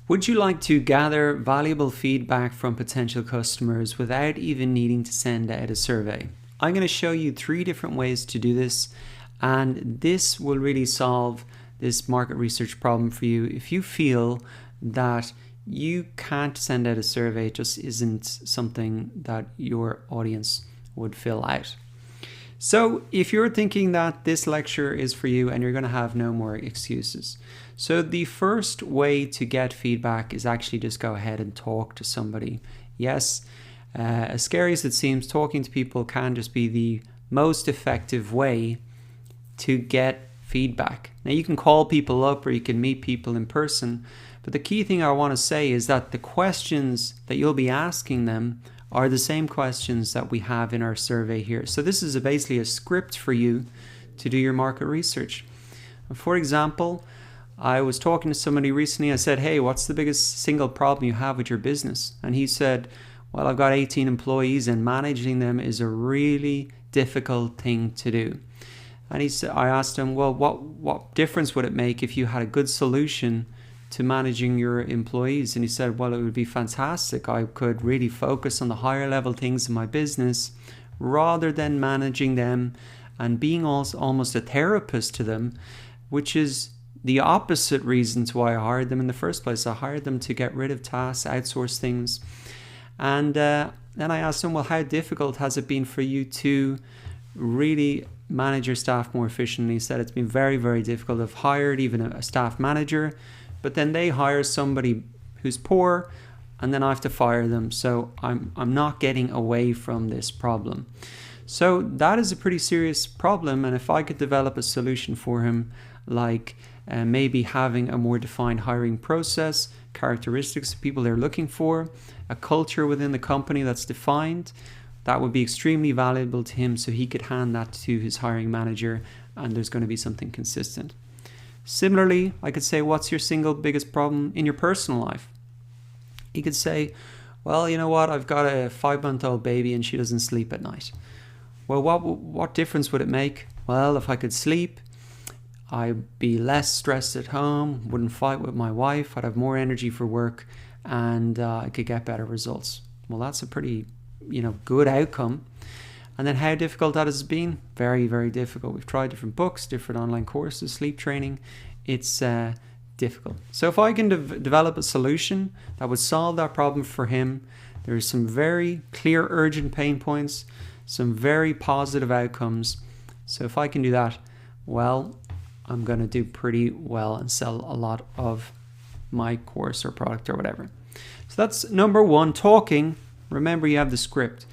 Would you like to gather valuable feedback from potential customers without even needing to send out a survey? I'm going to show you 3 different ways to do this, and this will really solve this market research problem for you. If you feel that you can't send out a survey, it just isn't something that your audience would fill out. So if you're thinking that this lecture is for you and you're going to have no more excuses. So the first way to get feedback is actually just go ahead and talk to somebody. Yes, as scary as it seems, talking to people can just be the most effective way to get feedback. Now you can call people up or you can meet people in person, but the key thing I want to say is that the questions that you'll be asking them are the same questions that we have in our survey here. So this is basically a script for you to do your market research. For example, I was talking to somebody recently. I said, hey, what's the biggest single problem you have with your business? And he said, well, I've got 18 employees and managing them is a really difficult thing to do. And I asked him, well, what difference would it make if you had a good solution to managing your employees? And he said, well, it would be fantastic. I could really focus on the higher level things in my business rather than managing them and being also almost a therapist to them, which is the opposite reasons why I hired them in the first place. I hired them to get rid of tasks, outsource things. And then I asked him, well, how difficult has it been for you to really manage your staff more efficiently? He said it's been very, very difficult. I've hired even a staff manager, but then they hire somebody who's poor and then I have to fire them. So I'm not getting away from this problem. So that is a pretty serious problem. And if I could develop a solution for him, like maybe having a more defined hiring process, characteristics of people they're looking for, a culture within the company that's defined, that would be extremely valuable to him, so he could hand that to his hiring manager and there's going to be something consistent. Similarly, I could say, what's your single biggest problem in your personal life? He could say, well, you know what, I've got a 5-month-old baby and she doesn't sleep at night. Well, what difference would it make? Well, if I could sleep, I'd be less stressed at home, wouldn't fight with my wife, I'd have more energy for work, and I could get better results. Well, that's a pretty, good outcome. And then how difficult that has been? Very, very difficult. We've tried different books, different online courses, sleep training. It's difficult. So if I can develop a solution that would solve that problem for him, there's some very clear, urgent pain points, some very positive outcomes. So if I can do that, well, I'm going to do pretty well and sell a lot of my course or product or whatever. So that's number 1, talking. Remember, you have the script.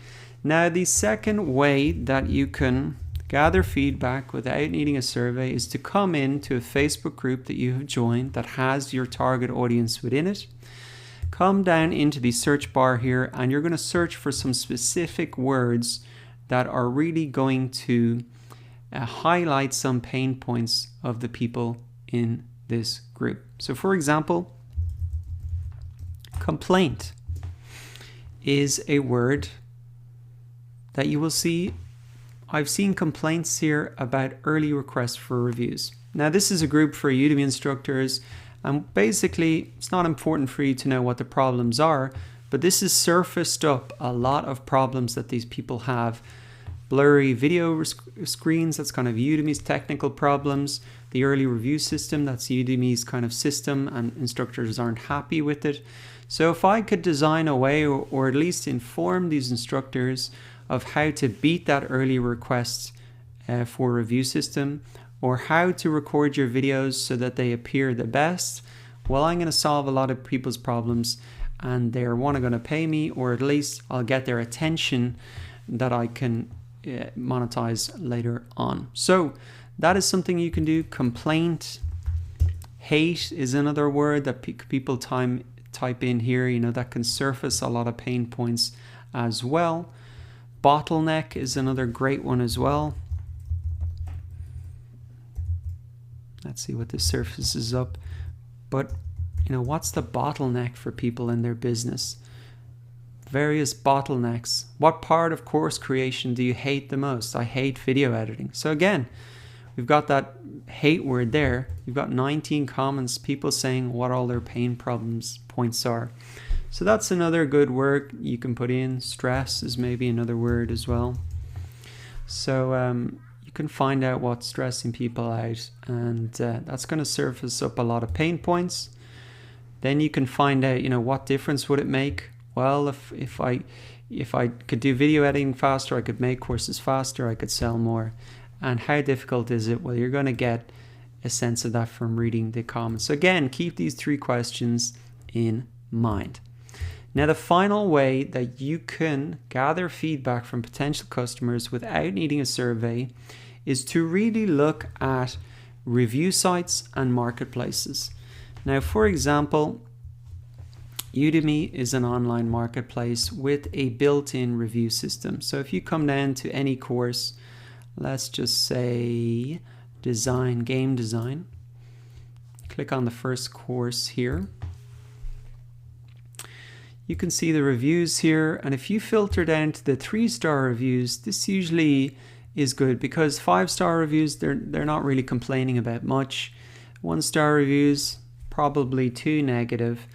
Now, the second way that you can gather feedback without needing a survey is to come into a Facebook group that you have joined that has your target audience within it. Come down into the search bar here and you're going to search for some specific words that are really going to highlight some pain points of the people in this group. So for example, complaint is a word that you will see. I've seen complaints here about early requests for reviews. Now this is a group for Udemy instructors, and basically it's not important for you to know what the problems are, but this has surfaced up a lot of problems that these people have. Blurry video screens, that's kind of Udemy's technical problems. The early review system, that's Udemy's kind of system, and instructors aren't happy with it. So if I could design a way, or at least inform these instructors of how to beat that early request for review system, or how to record your videos so that they appear the best, well, I'm going to solve a lot of people's problems and they're going to pay me, or at least I'll get their attention that I can monetize later on. So that is something you can do. Complaint. Hate is another word that people type in here, that can surface a lot of pain points as well. Bottleneck is another great one as well. Let's see what this surfaces up. But what's the bottleneck for people in their business? Various bottlenecks. What part of course creation do you hate the most? I hate video editing. So again, we've got that hate word there. You've got 19 comments, people saying what all their pain points are. So that's another good word you can put in. Stress is maybe another word as well. So you can find out what's stressing people out, and that's going to surface up a lot of pain points. Then you can find out, what difference would it make? Well, if I could do video editing faster, I could make courses faster, I could sell more. And how difficult is it? Well, you're going to get a sense of that from reading the comments. So again, keep these 3 questions in mind. Now, the final way that you can gather feedback from potential customers without needing a survey is to really look at review sites and marketplaces. Now, for example, Udemy is an online marketplace with a built-in review system. So if you come down to any course, let's just say game design, click on the first course here. You can see the reviews here, and if you filter down to the 3-star reviews, this usually is good because 5-star reviews, they're not really complaining about much. 1-star reviews, probably too negative.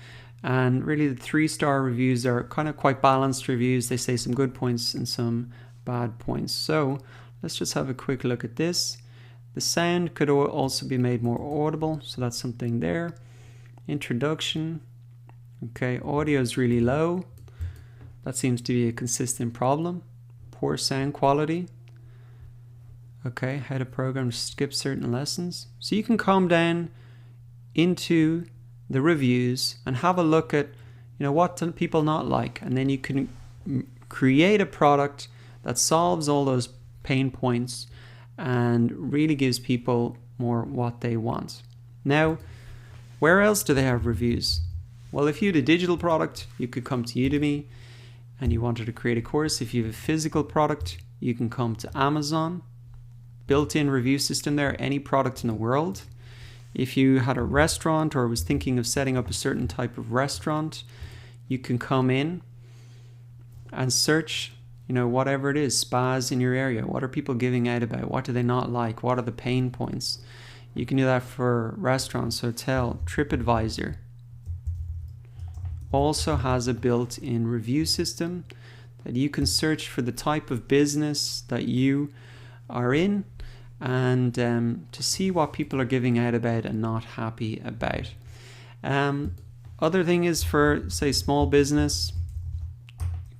And really the 3-star reviews are kind of quite balanced reviews. They say some good points and some bad points. So let's just have a quick look at this. The sound could also be made more audible, so that's something there. Introduction. Okay, audio is really low. That seems to be a consistent problem. Poor sound quality. Okay, how to program to skip certain lessons. So you can come down into the reviews and have a look at, what do people not like, and then you can create a product that solves all those pain points and really gives people more what they want. Now, where else do they have reviews? Well, if you had a digital product, you could come to Udemy and you wanted to create a course. If you have a physical product, you can come to Amazon. Built-in review system there, any product in the world. If you had a restaurant or was thinking of setting up a certain type of restaurant, you can come in and search, whatever it is, spas in your area. What are people giving out about? What do they not like? What are the pain points? You can do that for restaurants, hotel. TripAdvisor also has a built-in review system that you can search for the type of business that you are in and to see what people are giving out about and not happy about. Other thing is for, say, small business,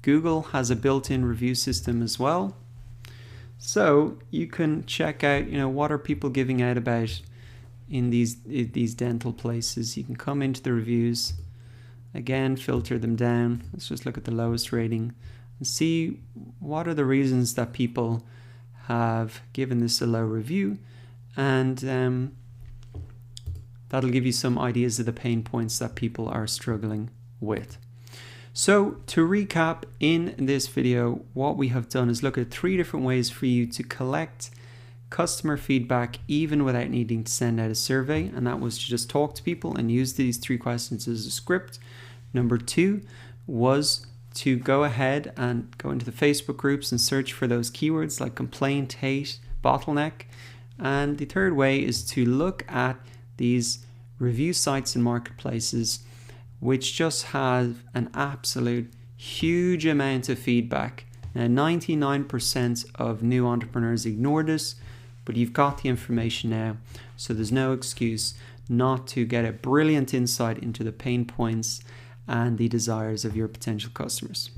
Google has a built-in review system as well. So you can check out, what are people giving out about in these dental places. You can come into the reviews, again, filter them down. Let's just look at the lowest rating and see what are the reasons that people have given this a low review, and that'll give you some ideas of the pain points that people are struggling with. So to recap, in this video, what we have done is look at 3 different ways for you to collect customer feedback even without needing to send out a survey, and that was to just talk to people and use these 3 questions as a script. Number 2 was to go ahead and go into the Facebook groups and search for those keywords like complaint, hate, bottleneck. And the 3rd way is to look at these review sites and marketplaces which just have an absolute huge amount of feedback. Now 99% of new entrepreneurs ignore this, but you've got the information now, so there's no excuse not to get a brilliant insight into the pain points and the desires of your potential customers.